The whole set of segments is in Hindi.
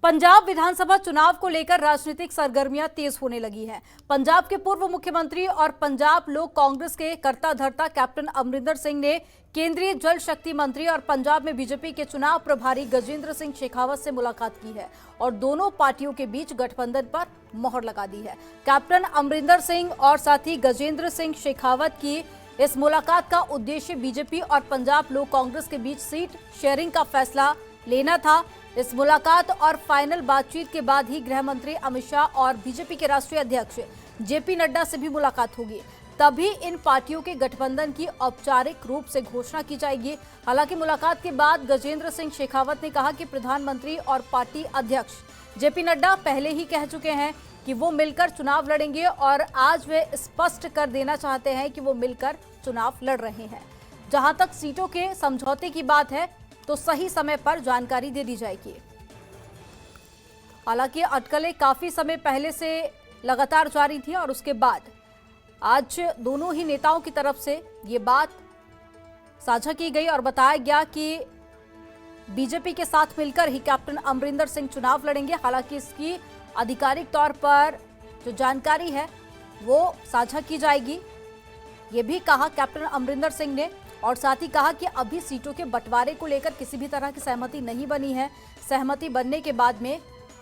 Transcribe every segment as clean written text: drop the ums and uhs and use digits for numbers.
पंजाब विधानसभा चुनाव को लेकर राजनीतिक सरगर्मियां तेज होने लगी हैं। पंजाब के पूर्व मुख्यमंत्री और पंजाब लोक कांग्रेस के कर्ता धर्ता कैप्टन अमरिंदर सिंह ने केंद्रीय जल शक्ति मंत्री और पंजाब में बीजेपी के चुनाव प्रभारी गजेंद्र सिंह शेखावत से मुलाकात की है और दोनों पार्टियों के बीच गठबंधन पर मोहर लगा दी है। कैप्टन अमरिंदर सिंह और साथी गजेंद्र सिंह शेखावत की इस मुलाकात का उद्देश्य बीजेपी और पंजाब लोक कांग्रेस के बीच सीट शेयरिंग का फैसला लेना था। इस मुलाकात और फाइनल बातचीत के बाद ही गृह मंत्री अमित शाह और बीजेपी के राष्ट्रीय अध्यक्ष जेपी नड्डा से भी मुलाकात होगी। तभी इन पार्टियों के गठबंधन की औपचारिक रूप से घोषणा की जाएगी। हालांकि मुलाकात के बाद गजेंद्र सिंह शेखावत ने कहा कि प्रधानमंत्री और पार्टी अध्यक्ष जेपी नड्डा पहले ही कह चुके हैं कि वो मिलकर चुनाव लड़ेंगे और आज वे स्पष्ट कर देना चाहते हैं कि वो मिलकर चुनाव लड़ रहे हैं। जहां तक सीटों के समझौते की बात है तो सही समय पर जानकारी दे दी जाएगी। हालांकि अटकलें काफी समय पहले से लगातार जारी थी और उसके बाद आज दोनों ही नेताओं की तरफ से ये बात साझा की गई और बताया गया कि बीजेपी के साथ मिलकर ही कैप्टन अमरिंदर सिंह चुनाव लड़ेंगे। हालांकि इसकी आधिकारिक तौर पर जो जानकारी है वो साझा की जाएगी, ये भी कहा कैप्टन अमरिंदर सिंह ने। और साथ ही कहा कि अभी सीटों के बंटवारे को लेकर किसी भी तरह की सहमति नहीं बनी है। सहमति बनने के बाद में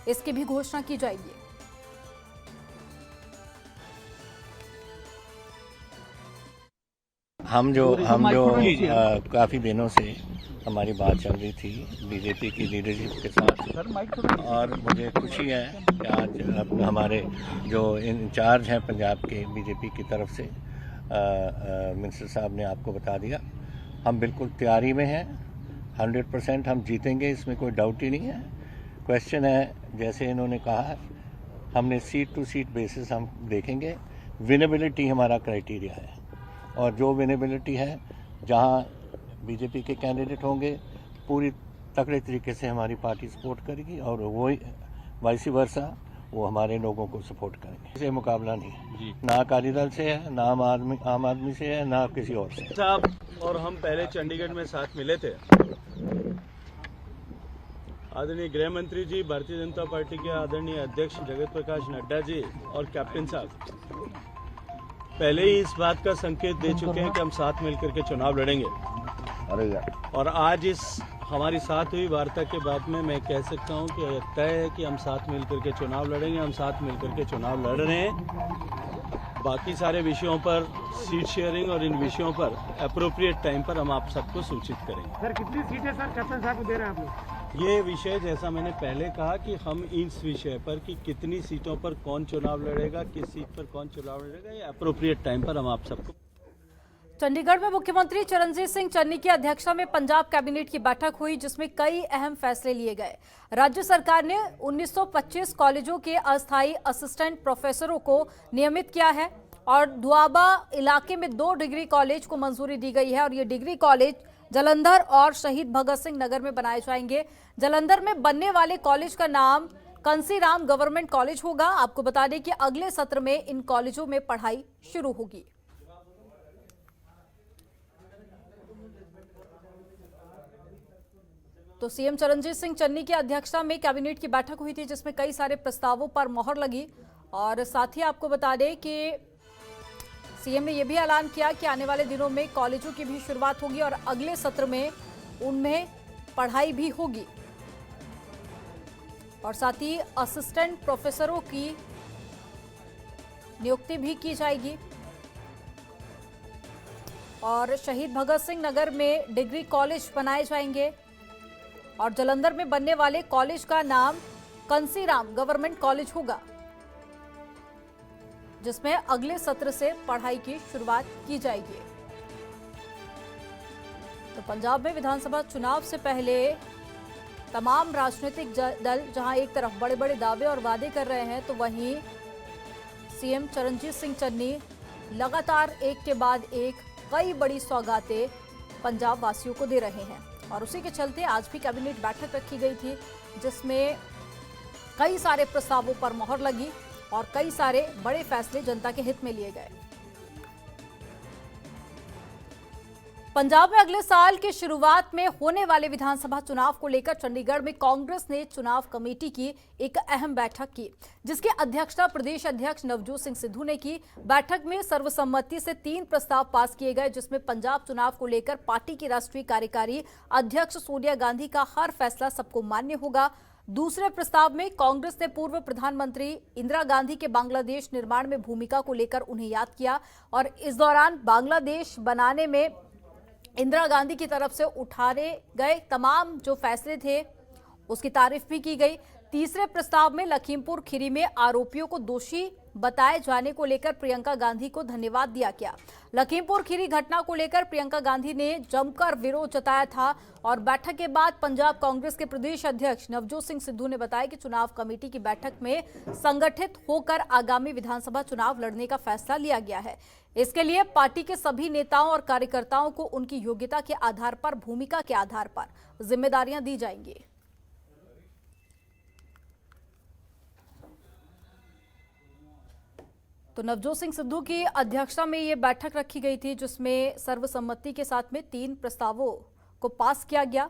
इसकी भी घोषणा की जाएगी। हम जो काफ़ी दिनों से हमारी बात चल रही थी बीजेपी की लीडरशिप के साथ, और मुझे खुशी है कि आज हमारे जो इंचार्ज हैं पंजाब के बीजेपी की तरफ से मिनिस्टर साहब ने आपको बता दिया। हम बिल्कुल तैयारी में हैं, 100% हम जीतेंगे, इसमें कोई डाउट ही नहीं है। क्वेश्चन है, जैसे इन्होंने कहा, हमने सीट टू सीट बेसिस हम देखेंगे। विनेबिलिटी हमारा क्राइटेरिया है और जो विनेबिलिटी है, जहां बीजेपी के कैंडिडेट होंगे पूरी तगड़े तरीके से हमारी पार्टी सपोर्ट करेगी और वही वाइस वर्सा वो हमारे लोगों को सपोर्ट करेंगे। इसे मुकाबला नहीं है, ना अकाली दल से है, ना आम आदमी से है, ना किसी और से। साहब और हम पहले चंडीगढ़ में साथ मिले थे। आदरणीय गृह मंत्री जी, भारतीय जनता पार्टी के आदरणीय अध्यक्ष जगत प्रकाश नड्डा जी और कैप्टन साहब पहले ही इस बात का संकेत दे चुके हैं कि हम साथ मिलकर के चुनाव लड़ेंगे। और आज इस हमारी साथ हुई वार्ता के बाद में मैं कह सकता हूं कि तय है कि हम साथ मिलकर के चुनाव लड़ेंगे। हम साथ मिलकर के चुनाव लड़ रहे हैं। बाकी सारे विषयों पर, सीट शेयरिंग और इन विषयों पर अप्रोप्रिएट टाइम पर हम आप सबको सूचित करेंगे। सर कितनी सीटें सर कैप्टन साहब को दे रहे हैं आप लोग? ये विषय, जैसा मैंने पहले कहा कि हम इस विषय पर कि कितनी सीटों पर कौन चुनाव लड़ेगा, किस सीट पर कौन चुनाव लड़ेगा, ये अप्रोप्रिएट टाइम पर हम आप सबको। चंडीगढ़ में मुख्यमंत्री चरणजीत सिंह चन्नी की अध्यक्षता में पंजाब कैबिनेट की बैठक हुई, जिसमें कई अहम फैसले लिए गए। राज्य सरकार ने 1925 कॉलेजों के अस्थायी असिस्टेंट प्रोफेसरों को नियमित किया है और दुआबा इलाके में 2 डिग्री कॉलेज को मंजूरी दी गई है और ये डिग्री कॉलेज जालंधर और शहीद भगत सिंह नगर में बनाए जाएंगे। जालंधर में बनने वाले कॉलेज का नाम कंसीराम गवर्नमेंट कॉलेज होगा। आपको बता दें कि अगले सत्र में इन कॉलेजों में पढ़ाई शुरू होगी। तो सीएम चरणजीत सिंह चन्नी की अध्यक्षता में कैबिनेट की बैठक हुई थी, जिसमें कई सारे प्रस्तावों पर मोहर लगी। और साथ ही आपको बता दें कि सीएम ने यह भी ऐलान किया कि आने वाले दिनों में कॉलेजों की भी शुरुआत होगी और अगले सत्र में उनमें पढ़ाई भी होगी। और साथ ही असिस्टेंट प्रोफेसरों की नियुक्ति भी की जाएगी और शहीद भगत सिंह नगर में डिग्री कॉलेज बनाए जाएंगे और जालंधर में बनने वाले कॉलेज का नाम कंसीराम गवर्नमेंट कॉलेज होगा, जिसमें अगले सत्र से पढ़ाई की शुरुआत की जाएगी। तो पंजाब में विधानसभा चुनाव से पहले तमाम राजनीतिक दल जहां एक तरफ बड़े बड़े दावे और वादे कर रहे हैं, तो वहीं सीएम चरणजीत सिंह चन्नी लगातार एक के बाद एक कई बड़ी सौगातें पंजाब वासियों को दे रहे हैं। और उसी के चलते आज भी कैबिनेट बैठक रखी गई थी, जिसमें कई सारे प्रस्तावों पर मोहर लगी और कई सारे बड़े फैसले जनता के हित में लिए गए। पंजाब में अगले साल की शुरुआत में होने वाले विधानसभा चुनाव को लेकर चंडीगढ़ में कांग्रेस ने चुनाव कमेटी की एक अहम बैठक की, जिसकी अध्यक्षता प्रदेश अध्यक्ष नवजोत सिंह सिद्धू ने की। बैठक में सर्वसम्मति से 3 प्रस्ताव पास किए गए, जिसमें पंजाब चुनाव को लेकर पार्टी की राष्ट्रीय कार्यकारी अध्यक्ष सोनिया गांधी का हर फैसला सबको मान्य होगा। दूसरे प्रस्ताव में कांग्रेस ने पूर्व प्रधानमंत्री इंदिरा गांधी के बांग्लादेश निर्माण में भूमिका को लेकर उन्हें याद किया और इस दौरान बांग्लादेश बनाने में इंदिरा गांधी की तरफ से उठाए गए तमाम जो फैसले थे उसकी तारीफ भी की गई। तीसरे प्रस्ताव में लखीमपुर खीरी में आरोपियों को दोषी बताए जाने को लेकर प्रियंका गांधी को धन्यवाद दिया गया। लखीमपुर खीरी घटना को लेकर प्रियंका गांधी ने जमकर विरोध जताया था और बैठक के बाद पंजाब कांग्रेस के प्रदेश अध्यक्ष नवजोत सिंह सिद्धू ने बताया कि चुनाव कमेटी की बैठक में संगठित होकर आगामी विधानसभा चुनाव लड़ने का फैसला लिया गया है। इसके लिए पार्टी के सभी नेताओं और कार्यकर्ताओं को उनकी योग्यता के आधार पर, भूमिका के आधार पर जिम्मेदारियां दी जाएंगी। तो नवजोत सिंह सिद्धू की अध्यक्षता में ये बैठक रखी गई थी, जिसमें सर्वसम्मति के साथ में 3 प्रस्तावों को पास किया गया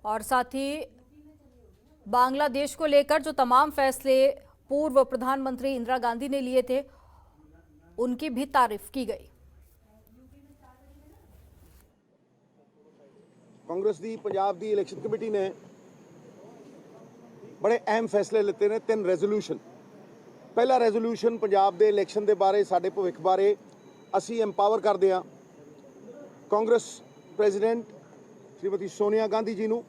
और साथ ही बांग्लादेश को लेकर जो तमाम फैसले पूर्व प्रधानमंत्री इंदिरा गांधी ने लिए थे उनकी भी तारीफ की गई। कांग्रेस दी पंजाब दी इलैक्शन कमेटी ने बड़े अहम फैसले लेते ने। 3 रेजोल्यूशन। पहला रेजोल्यूशन पंजाब दे इलैक्शन दे बारे, साडे भविख बारे असी एम्पावर करदे हां कांग्रेस प्रेजिडेंट श्रीमती सोनिया गांधी जी नूं।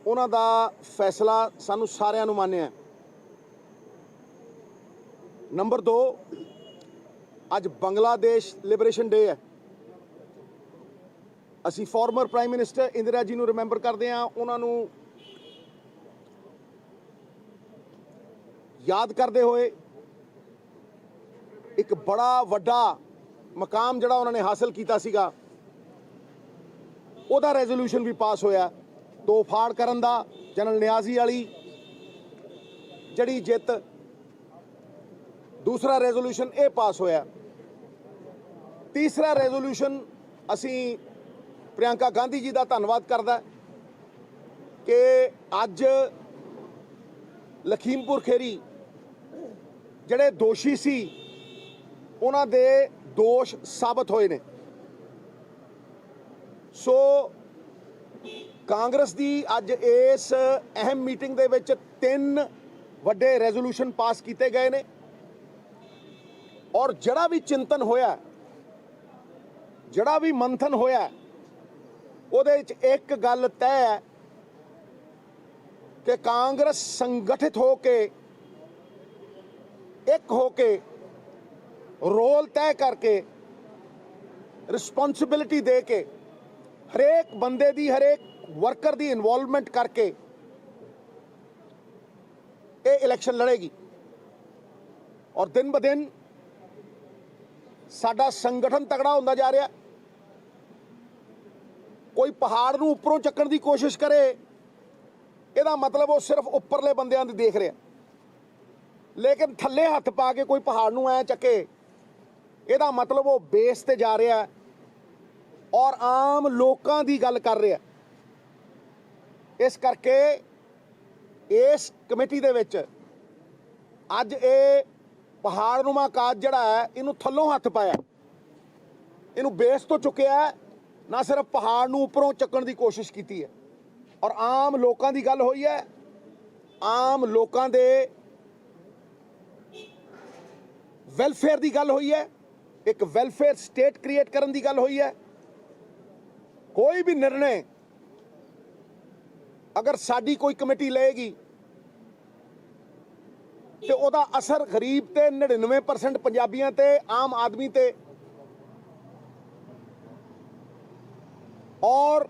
उन्हां दा फैसला सानू सारिआं नूं मान्य है। नंबर 2, अज बांग्लादेश लिबरेशन डे है। असी former prime minister Indira ji नूं रिमेंबर करदे हां, उन्हां नूं याद करते हुए एक बड़ा वड्डा मकाम जिहड़ा उन्होंने हासिल किया सीगा, उहदा रेजोल्यूशन भी पास होया। तोड़फाड़ करन दा जनरल नियाजी वाली जड़ी जित। दूसरा रेजोल्यूशन ये पास होया। तीसरा रेजोल्यूशन असी प्रियंका गांधी जी का धन्यवाद करदा कि अज लखीमपुर खेरी ਜਿਹੜੇ ਦੋਸ਼ੀ ਸੀ ਉਹਨਾਂ ਦੇ ਦੋਸ਼ ਸਾਬਤ ਹੋਏ ਨੇ। ਸੋ ਕਾਂਗਰਸ ਦੀ ਅੱਜ ਇਸ ਅਹਿਮ ਮੀਟਿੰਗ ਦੇ ਵਿੱਚ 3 ਵੱਡੇ ਰੈਜ਼ੋਲੂਸ਼ਨ ਪਾਸ ਕੀਤੇ ਗਏ ਨੇ ਔਰ ਜਿਹੜਾ ਵੀ ਚਿੰਤਨ ਹੋਇਆ, ਜਿਹੜਾ ਵੀ ਮੰਥਨ ਹੋਇਆ, ਉਹਦੇ ਵਿੱਚ ਇੱਕ ਗੱਲ ਤੈਅ ਹੈ ਕਿ ਕਾਂਗਰਸ ਸੰਗਠਿਤ ਹੋ ਕੇ, एक होके, रोल तय करके, रिस्पॉन्सिबिलिटी दे के, हरेक बंदे दी, हरेक वर्कर दी इन्वॉल्वमेंट करके ये इलेक्शन लड़ेगी और दिन ब दिन साडा संगठन तगड़ा होंदा जा रहा। कोई पहाड़ नूं उपरों चक्कण दी कोशिश करे, इहदा मतलब वो सिर्फ उपरले बंदियां दी देख रहा, लेकिन थल्ले हथ पा के कोई पहाड़ नूं ऐ चके, ਇਹਦਾ मतलब वो बेस ते जा रहा है और आम लोगों की गल कर रहा है। इस करके इस कमेटी दे विच अज ये पहाड़नुमा काज जिहड़ा है, इनू थल्लों हथ पाया, इनू बेस तो चुकिया है, ना सिर्फ पहाड़ नूं उपरों चक्कण की कोशिश की है और आम लोगों की गल होई है। आम लोगों के वेलफेयर की गल हुई है, एक वेलफेयर स्टेट क्रिएट करने की गल हुई है। कोई भी निर्णय अगर साडी कोई कमेटी लेगी तो उहदा असर गरीब ते 99% पंजाबियों ते, आम आदमी ते और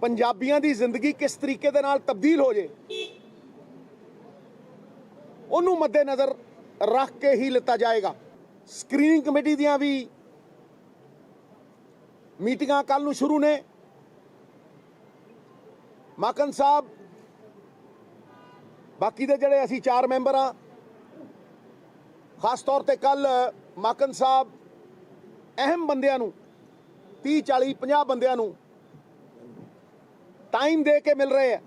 पंजाबियों की जिंदगी किस तरीके दे नाल तब्दील हो जाए, उन्होंने मद्देनज़र रख के ही लिता जाएगा। स्क्रीनिंग कमेटी दियां भी मीटिंगां कल नूं शुरू ने। माकन साहब, बाकी दे जिहड़े असीं 4 मैंबर हाँ, खास तौर ते कल माकन साहब अहम बंदियां नूं 30 40 50 ਬੰਦਿਆਂ ਨੂੰ ਟਾਈਮ ਦੇ ਕੇ ਮਿਲ ਰਹੇ ਆ।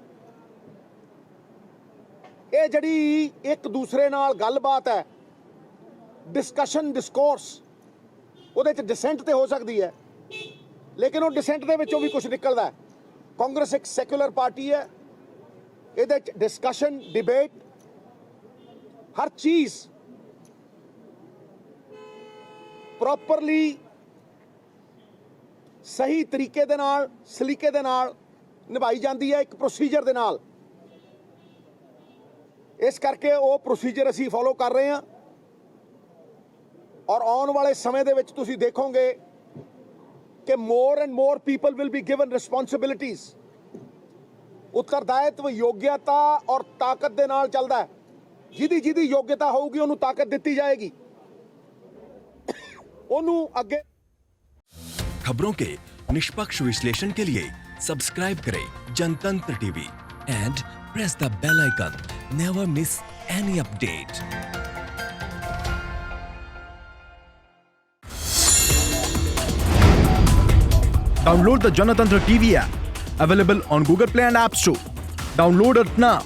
ਇਹ ਜਿਹੜੀ ਇੱਕ ਦੂਸਰੇ ਨਾਲ ਗੱਲਬਾਤ ਹੈ, ਡਿਸਕਸ਼ਨ ਡਿਸਕੋਰਸ, ਉਹਦੇ ਚ ਡਿਸੈਂਟ ਤੇ ਹੋ ਸਕਦੀ ਹੈ, ਲੇਕਿਨ ਉਹ ਡਿਸੈਂਟ ਦੇ ਵਿੱਚੋਂ ਵੀ ਕੁਝ ਨਿਕਲਦਾ ਹੈ। ਕਾਂਗਰਸ ਇੱਕ ਸੈਕੂਲਰ ਪਾਰਟੀ ਹੈ, ਇਹਦੇ ਚ ਡਿਸਕਸ਼ਨ ਡਿਬੇਟ ਹਰ ਚੀਜ਼ ਪ੍ਰੋਪਰਲੀ ਸਹੀ ਤਰੀਕੇ ਦੇ ਨਾਲ, ਸਲੀਕੇ ਦੇ ਨਾਲ ਨਿਭਾਈ ਜਾਂਦੀ ਹੈ, ਇੱਕ ਪ੍ਰੋਸੀਜਰ ਦੇ ਨਾਲ। ਇਸ ਕਰਕੇ ਉਹ ਪ੍ਰੋਸੀਜਰ ਅਸੀਂ ਫੋਲੋ ਕਰ ਰਹੇ ਹਾਂ ਔਰ ਆਉਣ ਵਾਲੇ ਸਮੇਂ ਦੇ ਵਿੱਚ ਤੁਸੀਂ ਦੇਖੋਗੇ ਕਿ more and more people will be given responsibilities। ਉੱਤਰਦਾਇਤਵ ਯੋਗਿਅਤਾ ਔਰ ਤਾਕਤ ਦੇ ਨਾਲ ਚੱਲਦਾ ਹੈ। ਜਿਹਦੀ ਯੋਗਿਅਤਾ ਹੋਊਗੀ ਉਹਨੂੰ ਤਾਕਤ ਦਿੱਤੀ ਜਾਏਗੀ, ਉਹਨੂੰ ਅੱਗੇ। खबरों के निष्पक्ष विश्लेषण के लिए सब्सक्राइब करें Janatantra TV and press the bell icon. Never miss any update. Download the Janatantra TV app, available on Google Play and App Store. Download it now.